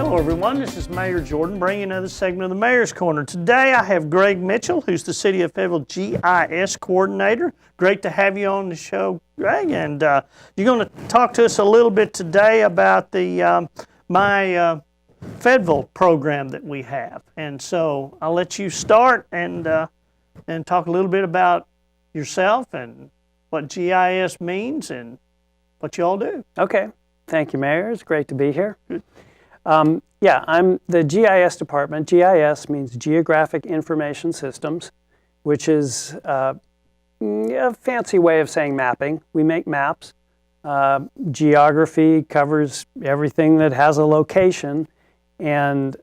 Hello everyone, this is Mayor Jordan bringing another segment of the Mayor's Corner. Today I have Greg Mitchell, who's the City of Fayetteville GIS Coordinator. Great to have you on the show, Greg, and you're going to talk to us a little bit today about the my Fayetteville program that we have. And so I'll let you start and talk a little bit about yourself and what GIS means and what you all do. Okay. Thank you, Mayor. It's great to be here. Yeah, I'm the GIS department. GIS means Geographic Information Systems, which is a fancy way of saying mapping. We make maps. Geography covers everything that has a location, and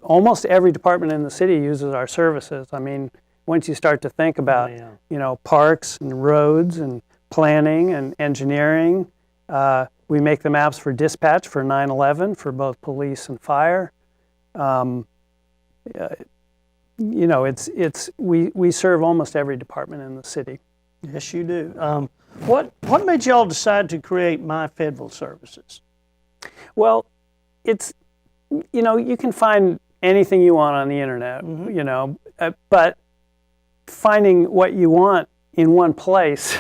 almost every department in the city uses our services. I mean, once you start to think about, parks and roads and planning and engineering, we make the maps for dispatch for 9/11 for both police and fire. We serve almost every department in the city. Yes, you do. What made you all decide to create My Fayetteville Services? Well, it's you can find anything you want on the internet, but finding what you want in one place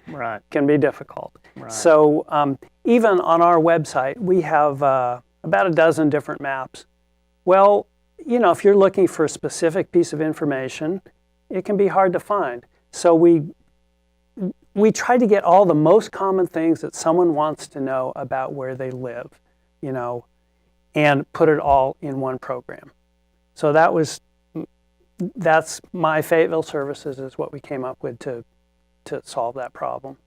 right. can be difficult. Right. So even on our website, we have about a dozen different maps. Well, if you're looking for a specific piece of information, it can be hard to find. So we try to get all the most common things that someone wants to know about where they live, and put it all in one program. So that's My Fayetteville Services is what we came up with to solve that problem.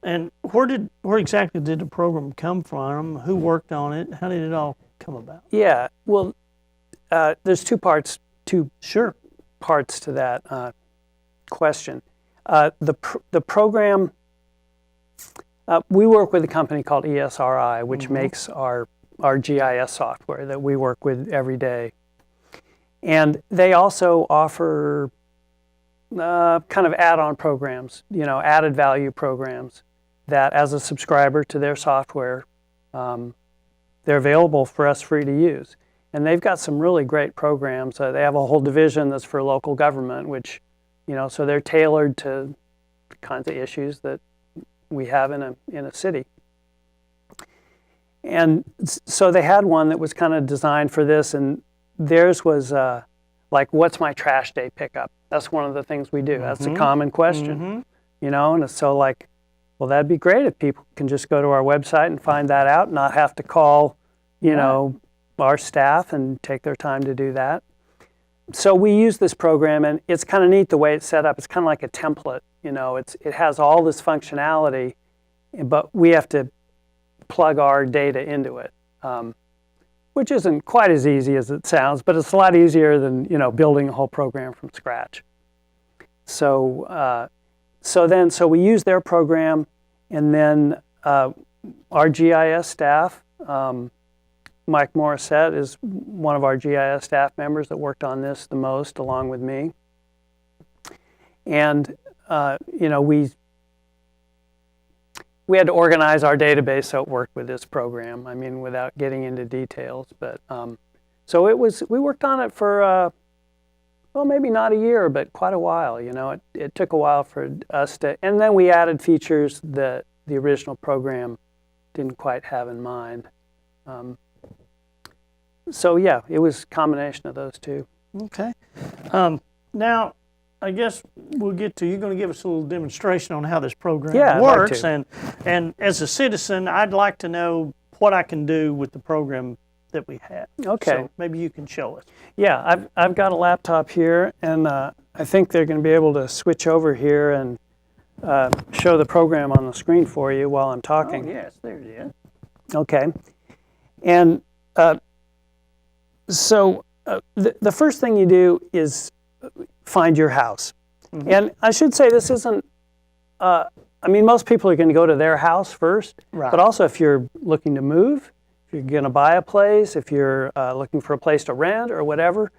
And where exactly did the program come from? Who worked on it? How did it all come about? Yeah, well, there's two parts to that question. The program, we work with a company called ESRI, which makes our GIS software that we work with every day. And they also offer kind of add-on programs, added value programs that as a subscriber to their software, they're available for us free to use. And they've got some really great programs. They have a whole division that's for local government, which, so they're tailored to the kinds of issues that we have in a city. And so they had one that was kind of designed for this, and theirs was like, what's my trash day pickup? That's one of the things we do. That's a common question, and it's so like, well, that'd be great if people can just go to our website and find that out, not have to call, our staff and take their time to do that. So we use this program, and it's kind of neat the way it's set up. It's kind of like a template, it has all this functionality, but we have to plug our data into it, which isn't quite as easy as it sounds, but it's a lot easier than, building a whole program from scratch. So we use their program, and then our GIS staff, Mike Morissette is one of our GIS staff members that worked on this the most, along with me. And we had to organize our database so it worked with this program. I mean, without getting into details, but so we worked on it for well, maybe not a year, but quite a while. It took a while for us to, and then we added features that the original program didn't quite have in mind. So yeah, it was a combination of those two. Okay. Now, I guess we'll get to, you're going to give us a little demonstration on how this program works. I'd like to. And as a citizen, I'd like to know what I can do with the program that we have. Okay. So maybe you can show us. Yeah, I've got a laptop here, and I think they're going to be able to switch over here and show the program on the screen for you while I'm talking. Oh, yes, there it is. Okay. And so the first thing you do is find your house. And I should say this isn't, most people are going to go to their house first, right. But also if you're looking to move, if you're going to buy a place, if you're looking for a place to rent or whatever,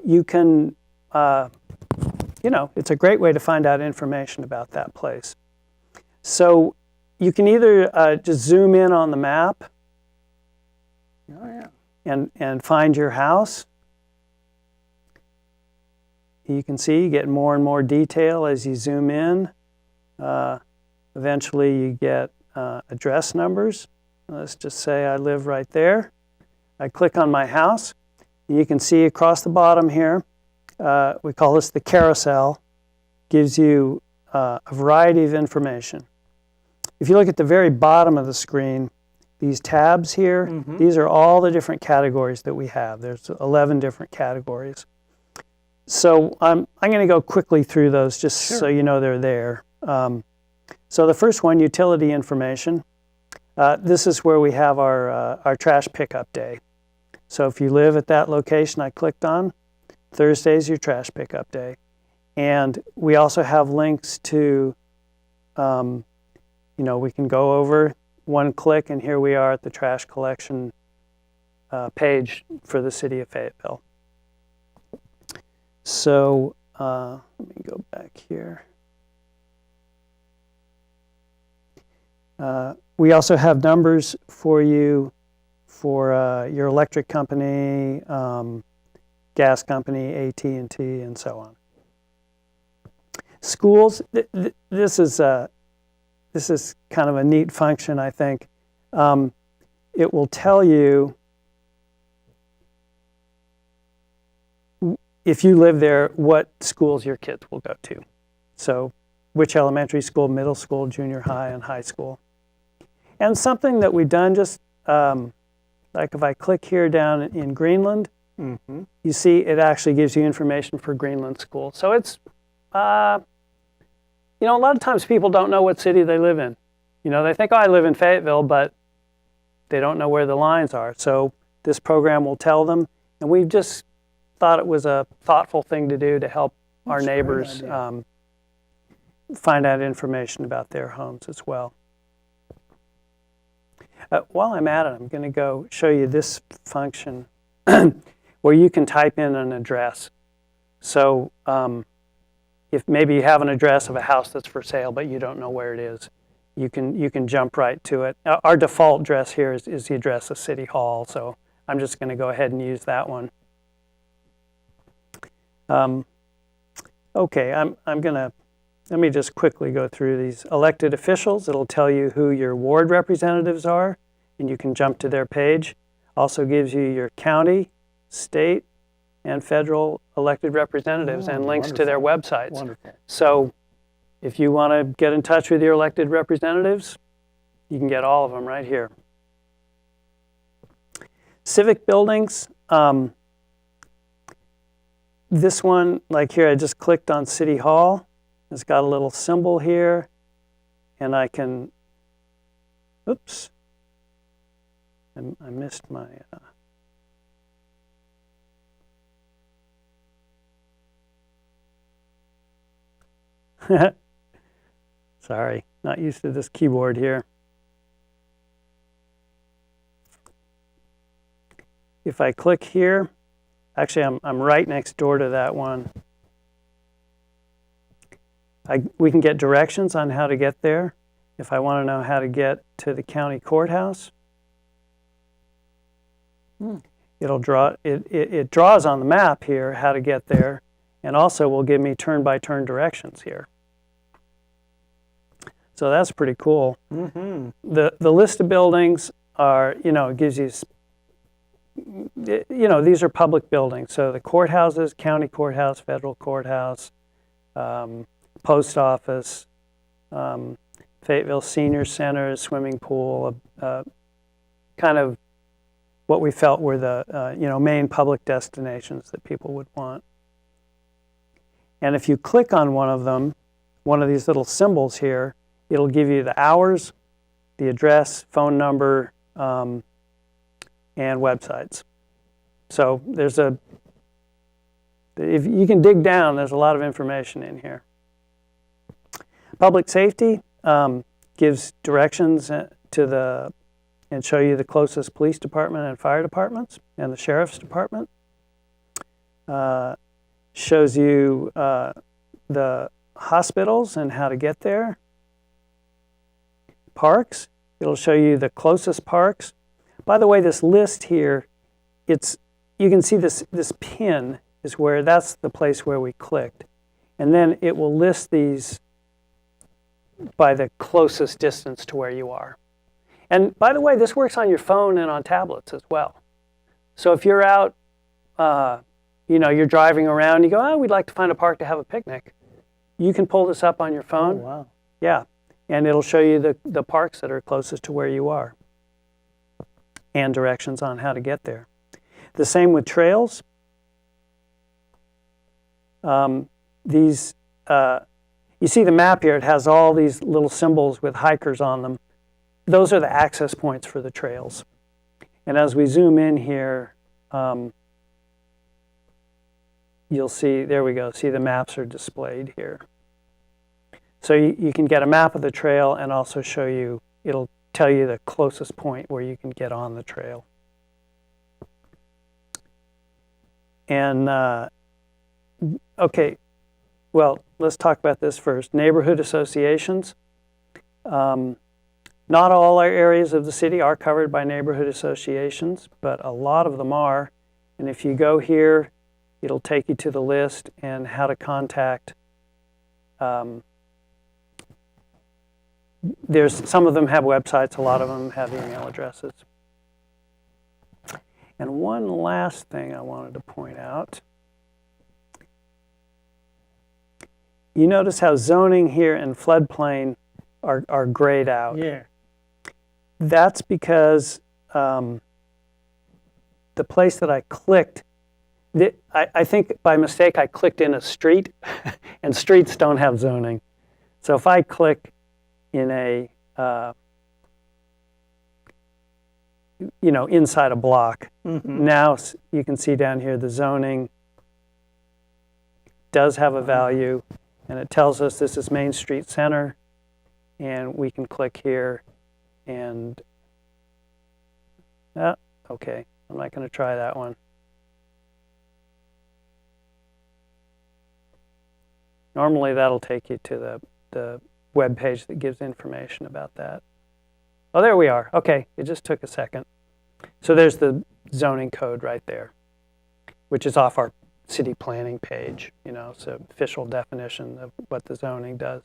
you can, it's a great way to find out information about that place. So you can either just zoom in on the map, Oh, yeah. and find your house. You can see you get more and more detail as you zoom in. Eventually you get address numbers. Let's just say I live right there. I click on my house. You can see across the bottom here, we call this the carousel, gives you a variety of information. If you look at the very bottom of the screen, these tabs here, these are all the different categories that we have. There's 11 different categories. So I'm going to go quickly through those just so you know they're there. So the first one, utility information. This is where we have our trash pickup day. So if you live at that location I clicked on, Thursday's your trash pickup day. And we also have links to, we can go over one click, and here we are at the trash collection page for the city of Fayetteville. So let me go back here. We also have numbers for you for your electric company, gas company, AT&T, and so on. Schools, this is kind of a neat function, I think. It will tell you, if you live there, what schools your kids will go to. So which elementary school, middle school, junior high, and high school. And something that we've done, just like if I click here down in Greenland, you see it actually gives you information for Greenland School. So it's, a lot of times people don't know what city they live in. They think, oh, I live in Fayetteville, but they don't know where the lines are. So this program will tell them, and we've just thought it was a thoughtful thing to do to help our neighbors find out information about their homes as well. While I'm at it, I'm going to go show you this function where you can type in an address. So if maybe you have an address of a house that's for sale, but you don't know where it is, you can jump right to it. Our default address here is the address of City Hall, so I'm just going to go ahead and use that one. Okay, let me just quickly go through these. Elected officials, it'll tell you who your ward representatives are, and you can jump to their page. Also gives you your county, state, and federal elected representatives and links to their websites. Wonderful. So if you want to get in touch with your elected representatives, you can get all of them right here. Civic buildings. This one, like here, I just clicked on City Hall. It's got a little symbol here, and I can, oops, I missed my, sorry, not used to this keyboard here. If I click here, actually I'm right next door to that one. We can get directions on how to get there. If I want to know how to get to the county courthouse, it'll draw, it draws on the map here how to get there, and also will give me turn-by-turn directions here. So that's pretty cool. The list of buildings are, it gives you, these are public buildings. So the courthouses, county courthouse, federal courthouse, post office, Fayetteville Senior Center, swimming pool, kind of what we felt were the main public destinations that people would want. And if you click on one of them, one of these little symbols here, it'll give you the hours, the address, phone number, and websites. So there's if you can dig down, there's a lot of information in here. Public safety gives directions and show you the closest police department and fire departments and the sheriff's department. Shows you the hospitals and how to get there. Parks, it'll show you the closest parks. By the way, this list here, you can see this pin is where, that's the place where we clicked. And then it will list these by the closest distance to where you are. And by the way, this works on your phone and on tablets as well. So if you're out, you're driving around, you go, oh, we'd like to find a park to have a picnic. You can pull this up on your phone. Oh, wow. Yeah, and it'll show you the parks that are closest to where you are and directions on how to get there. The same with trails. You see the map here, it has all these little symbols with hikers on them. Those are the access points for the trails. And as we zoom in here, you'll see, there we go, see the maps are displayed here. So you can get a map of the trail and also show you, it'll tell you the closest point where you can get on the trail. And, okay, well, let's talk about this first. Neighborhood associations. Not all our areas of the city are covered by neighborhood associations, but a lot of them are. And if you go here, it'll take you to the list and how to contact. Some of them have websites, a lot of them have email addresses. And one last thing I wanted to point out. You notice how zoning here and floodplain are grayed out. Yeah. That's because the place that I clicked, I think by mistake I clicked in a street, and streets don't have zoning. So if I click in a, inside a block, now you can see down here the zoning does have a value, and it tells us this is Main Street Center, and we can click here and, okay, I'm not going to try that one. Normally that'll take you to the web page that gives information about that. Oh, there we are. Okay, it just took a second. So there's the zoning code right there, which is off our city planning page. It's an official definition of what the zoning does.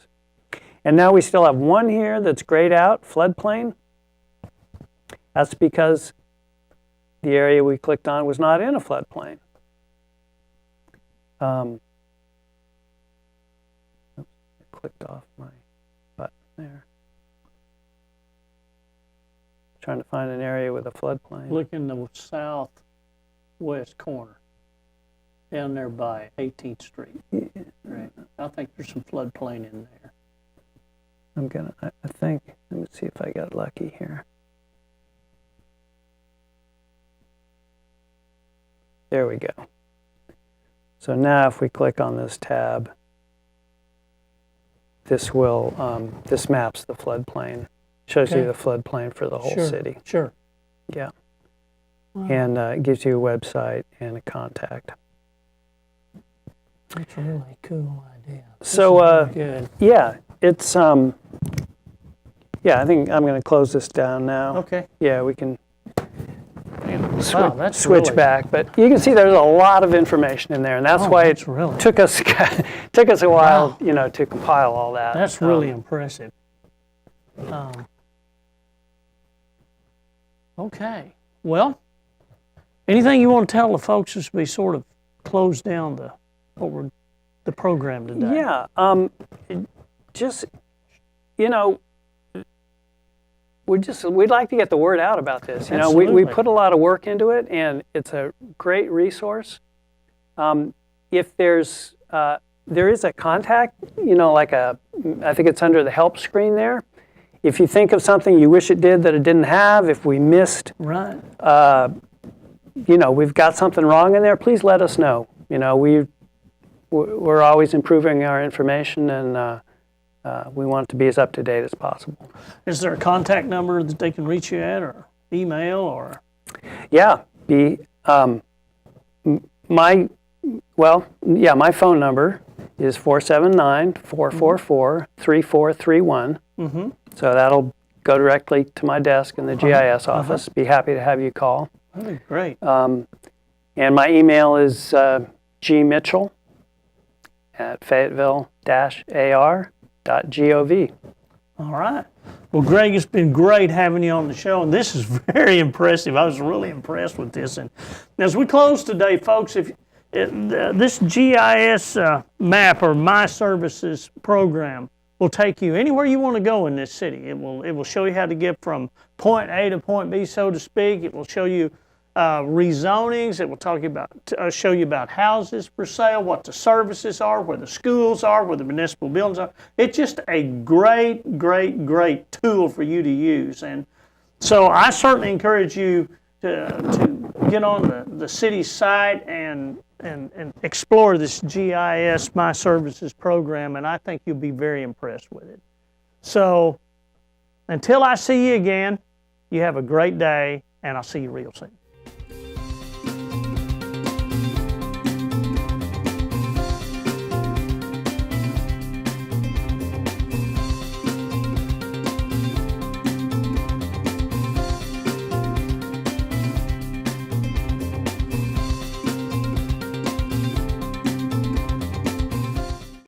And now we still have one here that's grayed out, floodplain. That's because the area we clicked on was not in a floodplain. Oops, I clicked off my button there. Trying to find an area with a floodplain. Look in the southwest corner, down there by 18th Street. Yeah. Right. I think there's some floodplain in there. I think, let me see if I got lucky here. There we go. So now if we click on this tab, this maps the floodplain. Shows you the floodplain for the whole city. Sure. Yeah. Wow. And it gives you a website and a contact. That's a really cool idea. So, good. yeah, it's, I think I'm going to close this down now. Okay. Yeah, we can That's switch really, back, but you can see there's a lot of information in there, and that's why it really, took us a while, to compile all that. that's really impressive. Okay. Well, anything you want to tell the folks as we sort of close down the program today? Yeah. Just, we'd like to get the word out about this. We put a lot of work into it, and it's a great resource. If there is a contact, I think it's under the help screen there. If you think of something you wish it did that it didn't have, if we missed, right. We've got something wrong in there, please let us know. We're always improving our information, and we want it to be as up to date as possible. Is there a contact number that they can reach you at, or email, or? Yeah, my phone number is 479-444-3431. Mm-hmm. So that'll go directly to my desk in the GIS office. Be happy to have you call. That'd be great. And my email is gmitchell@fayetteville-ar.gov. All right. Well, Greg, it's been great having you on the show, and this is very impressive. I was really impressed with this. And as we close today, folks, this GIS map or My Services program will take you anywhere you want to go in this city. It will show you how to get from point A to point B, so to speak. It will show you rezonings. It will show you about houses for sale, what the services are, where the schools are, where the municipal buildings are. It's just a great, great, great tool for you to use. And so I certainly encourage you to get on the city's site and explore this GIS My Services program, and I think you'll be very impressed with it. So until I see you again, you have a great day, and I'll see you real soon.